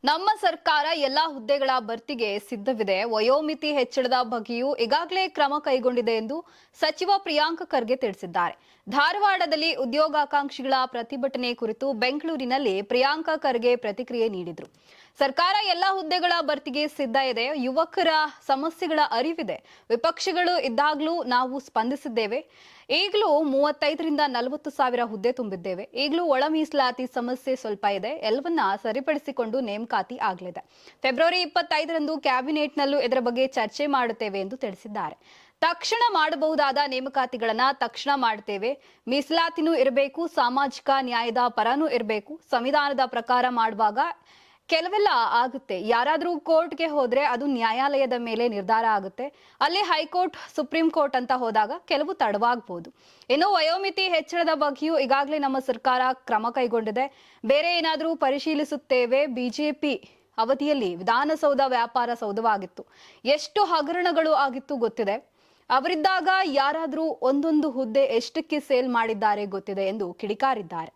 ನಮ್ಮ ಸರ್ಕಾರ ಎಲ್ಲಾ ಹುದ್ದೆಗಳ ಭರ್ತಿಗೆ ಸಿದ್ಧವಿದೆ. ವಯೋಮಿತಿ ಹೆಚ್ಚಳದ ಬಗ್ಗೆಯೂ ಈಗಾಗಲೇ ಕ್ರಮ ಕೈಗೊಂಡಿದೆ ಎಂದು ಸಚಿವ ಪ್ರಿಯಾಂಕ್ ಖರ್ಗೆ ತಿಳಿಸಿದ್ದಾರೆ. ಧಾರವಾಡದಲ್ಲಿ ಉದ್ಯೋಗಾಕಾಂಕ್ಷಿಗಳ ಪ್ರತಿಭಟನೆ ಕುರಿತು ಬೆಂಗಳೂರಿನಲ್ಲಿ ಪ್ರಿಯಾಂಕ್ ಖರ್ಗೆ ಪ್ರತಿಕ್ರಿಯೆ ನೀಡಿದರು. ಸರ್ಕಾರ ಎಲ್ಲಾ ಹುದ್ದೆಗಳ ಭರ್ತಿಗೆ ಸಿದ್ಧ ಇದೆ. ಯುವಕರ ಸಮಸ್ಯೆಗಳ ಅರಿವಿದೆ. ವಿಪಕ್ಷಗಳು ಇದ್ದಾಗಲೂ ನಾವು ಸ್ಪಂದಿಸಿದ್ದೇವೆ. ಈಗಲೂ 35ರಿಂದ 40 ಸಾವಿರ ಹುದ್ದೆ ತುಂಬಿದ್ದೇವೆ. ಈಗಲೂ ಒಳ ಮೀಸಲಾತಿ ಸಮಸ್ಯೆ ಸ್ವಲ್ಪ ಇದೆ. ಎಲ್ಲವನ್ನ ಸರಿಪಡಿಸಿಕೊಂಡು ನೇಮಕಾತಿ ಆಗಲಿದೆ. ಫೆಬ್ರವರಿ 25ರಂದು ಕ್ಯಾಬಿನೆಟ್ನಲ್ಲೂ ಇದರ ಬಗ್ಗೆ ಚರ್ಚೆ ಮಾಡುತ್ತೇವೆ ಎಂದು ತಿಳಿಸಿದ್ದಾರೆ. ತಕ್ಷಣ ಮಾಡಬಹುದಾದ ನೇಮಕಾತಿಗಳನ್ನ ತಕ್ಷಣ ಮಾಡುತ್ತೇವೆ. ಮೀಸಲಾತಿನೂ ಇರಬೇಕು, ಸಾಮಾಜಿಕ ನ್ಯಾಯದ ಪರನೂ ಇರಬೇಕು. ಸಂವಿಧಾನದ ಪ್ರಕಾರ ಮಾಡುವಾಗ ಕೆಲವೆಲ್ಲ ಆಗುತ್ತೆ. ಯಾರಾದ್ರೂ ಕೋರ್ಟ್ಗೆ ಹೋದ್ರೆ ಅದು ನ್ಯಾಯಾಲಯದ ಮೇಲೆ ನಿರ್ಧಾರ ಆಗುತ್ತೆ. ಅಲ್ಲಿ ಹೈಕೋರ್ಟ್, ಸುಪ್ರೀಂ ಕೋರ್ಟ್ ಅಂತ ಹೋದಾಗ ಕೆಲವು ತಡವಾಗಬಹುದು. ಇನ್ನು ವಯೋಮಿತಿ ಹೆಚ್ಚಳದ ಬಗ್ಗೆಯೂ ಈಗಾಗಲೇ ನಮ್ಮ ಸರ್ಕಾರ ಕ್ರಮ ಕೈಗೊಂಡಿದೆ. ಬೇರೆ ಏನಾದರೂ ಪರಿಶೀಲಿಸುತ್ತೇವೆ. ಬಿಜೆಪಿ ಅವಧಿಯಲ್ಲಿ ವಿಧಾನಸೌಧ ವ್ಯಾಪಾರ ಸೌಧವಾಗಿತ್ತು. ಎಷ್ಟು ಹಗರಣಗಳು ಆಗಿತ್ತು ಗೊತ್ತಿದೆ. ಅವರಿದ್ದಾಗ ಯಾರಾದ್ರೂ ಒಂದೊಂದು ಹುದ್ದೆ ಎಷ್ಟಕ್ಕೆ ಸೇಲ್ ಮಾಡಿದ್ದಾರೆ ಗೊತ್ತಿದೆ ಎಂದು ಕಿಡಿಕಾರಿದ್ದಾರೆ.